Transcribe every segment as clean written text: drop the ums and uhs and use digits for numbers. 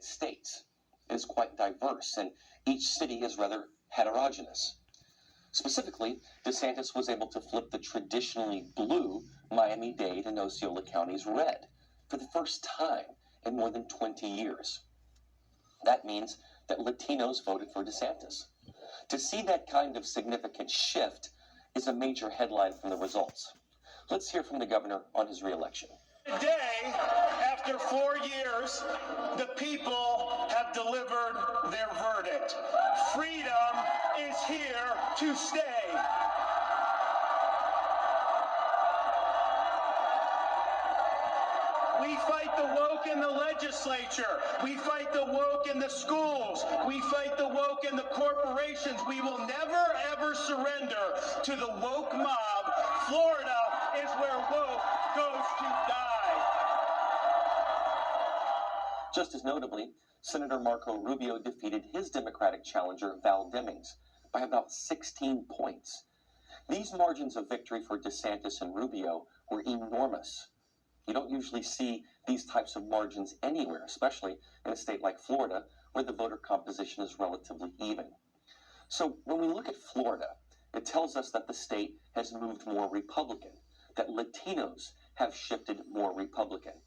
United States is quite diverse, and each city is rather heterogeneous. Specifically, DeSantis was able to flip the traditionally blue Miami-Dade and Osceola counties red for the first time in more than 20 years. That means that Latinos voted for DeSantis. To see that kind of significant shift is a major headline from the results. Let's hear from the governor on his reelection. Today, after 4 years, the people have delivered their verdict. Freedom is here to stay. We fight the woke in the legislature. We fight the woke in the schools. We fight the woke in the corporations. We will never, ever surrender to the woke mob. Florida is where woke goes to die. Just as notably, Senator Marco Rubio defeated his Democratic challenger, Val Demings, by about 16 points. These margins of victory for DeSantis and Rubio were enormous. You don't usually see these types of margins anywhere, especially in a state like Florida, where the voter composition is relatively even. So when we look at Florida, it tells us that the state has moved more Republican, that Latinos have shifted more Republican,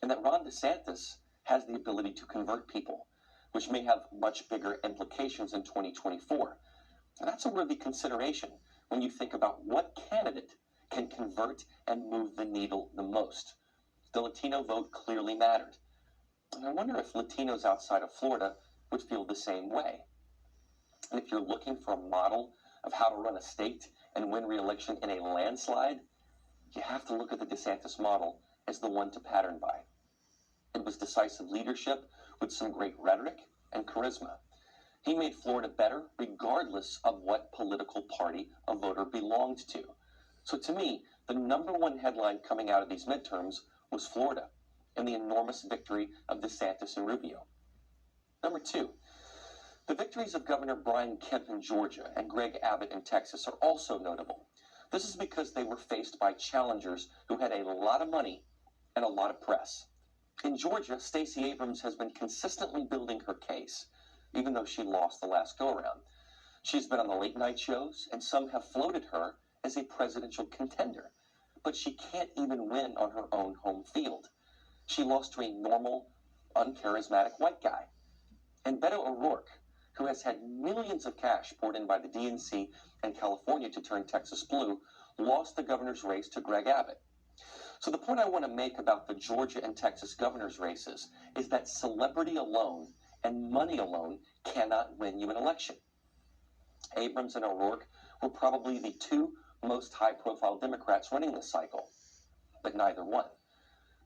and that Ron DeSantis has the ability to convert people, which may have much bigger implications in 2024. And that's a worthy consideration when you think about what candidate can convert and move the needle the most. The Latino vote clearly mattered. And I wonder if Latinos outside of Florida would feel the same way. And if you're looking for a model of how to run a state and win re-election in a landslide, you have to look at the DeSantis model as the one to pattern by. It was decisive leadership with some great rhetoric and charisma. He made Florida better regardless of what political party a voter belonged to. So to me, the number one headline coming out of these midterms was Florida and the enormous victory of DeSantis and Rubio. Number two, the victories of Governor Brian Kemp in Georgia and Greg Abbott in Texas are also notable. This is because they were faced by challengers who had a lot of money and a lot of press. In Georgia, Stacey Abrams has been consistently building her case, even though she lost the last go-around. She's been on the late-night shows, and some have floated her as a presidential contender, but she can't even win on her own home field. She lost to a normal, uncharismatic white guy. And Beto O'Rourke, who has had millions of cash poured in by the DNC and California to turn Texas blue, lost the governor's race to Greg Abbott. So the point I want to make about the Georgia and Texas governor's races is that celebrity alone and money alone cannot win you an election. Abrams and O'Rourke were probably the two most high-profile Democrats running this cycle, but neither won.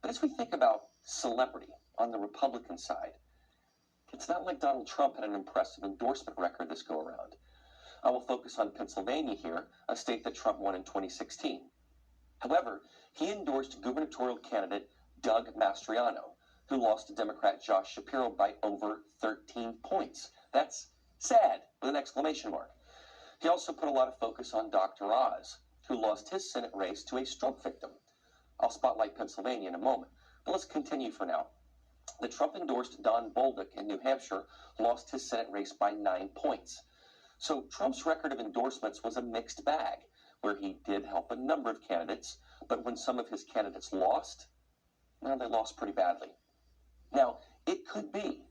But as we think about celebrity on the Republican side, it's not like Donald Trump had an impressive endorsement record this go-around. I will focus on Pennsylvania here, a state that Trump won in 2016. However, he endorsed gubernatorial candidate Doug Mastriano, who lost to Democrat Josh Shapiro by over 13 points. That's sad, with an exclamation mark. He also put a lot of focus on Dr. Oz, who lost his Senate race to a stroke victim. I'll spotlight Pennsylvania in a moment, but let's continue for now. The Trump-endorsed Don Bolduc in New Hampshire lost his Senate race by 9 points. So Trump's record of endorsements was a mixed bag, where he did help a number of candidates, but when some of his candidates lost, well, they lost pretty badly. Now, it could be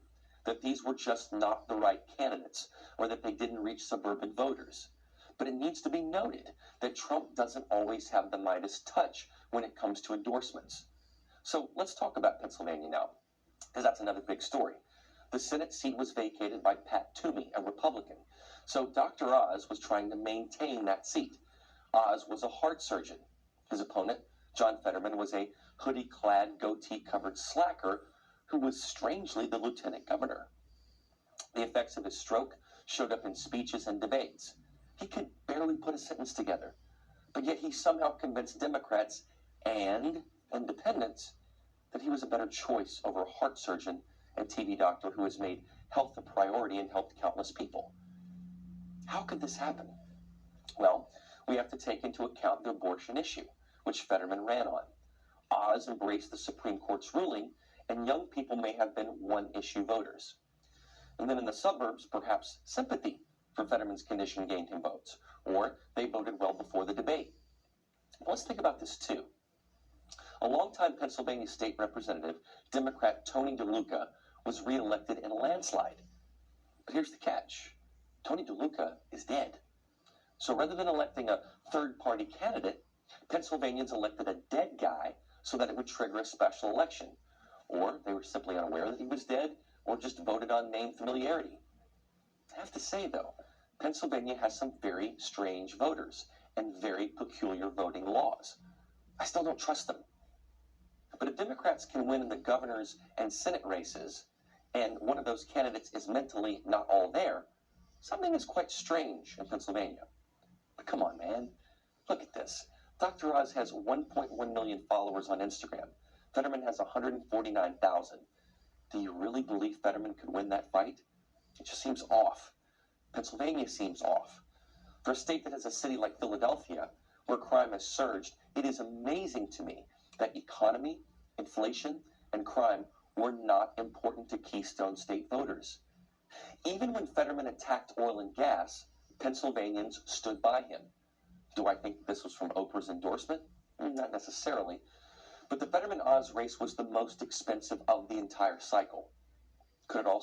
that these were just not the right candidates, or that they didn't reach suburban voters. But it needs to be noted that Trump doesn't always have the Midas touch when it comes to endorsements. So let's talk about Pennsylvania now, because that's another big story. The Senate seat was vacated by Pat Toomey, a Republican. So Dr. Oz was trying to maintain that seat. Oz was a heart surgeon. His opponent, John Fetterman, was a hoodie-clad, goatee-covered slacker who was strangely the lieutenant governor. The effects of his stroke showed up in speeches and debates. He could barely put a sentence together, but yet he somehow convinced Democrats and independents that he was a better choice over a heart surgeon and TV doctor who has made health a priority and helped countless people. How could this happen? Well, we have to take into account the abortion issue, which Fetterman ran on. Oz embraced the Supreme Court's ruling and young people may have been one-issue voters. And then in the suburbs, perhaps sympathy for veterans' condition gained him votes, or they voted well before the debate. But let's think about this too. A longtime Pennsylvania state representative, Democrat Tony DeLuca, was reelected in a landslide. But here's the catch. Tony DeLuca is dead. So rather than electing a third-party candidate, Pennsylvanians elected a dead guy so that it would trigger a special election. Or they were simply unaware that he was dead, or just voted on name familiarity. I have to say, though, Pennsylvania has some very strange voters and very peculiar voting laws. I still don't trust them. But if Democrats can win in the governor's and Senate races, and one of those candidates is mentally not all there, something is quite strange in Pennsylvania. But come on, man. Look at this. Dr. Oz has 1.1 million followers on Instagram. Fetterman has 149,000. Do you really believe Fetterman could win that fight? It just seems off. Pennsylvania seems off. For a state that has a city like Philadelphia, where crime has surged, it is amazing to me that economy, inflation, and crime were not important to Keystone State voters. Even when Fetterman attacked oil and gas, Pennsylvanians stood by him. Do I think this was from Oprah's endorsement? Not necessarily. But the Fetterman-Oz race was the most expensive of the entire cycle. Could it also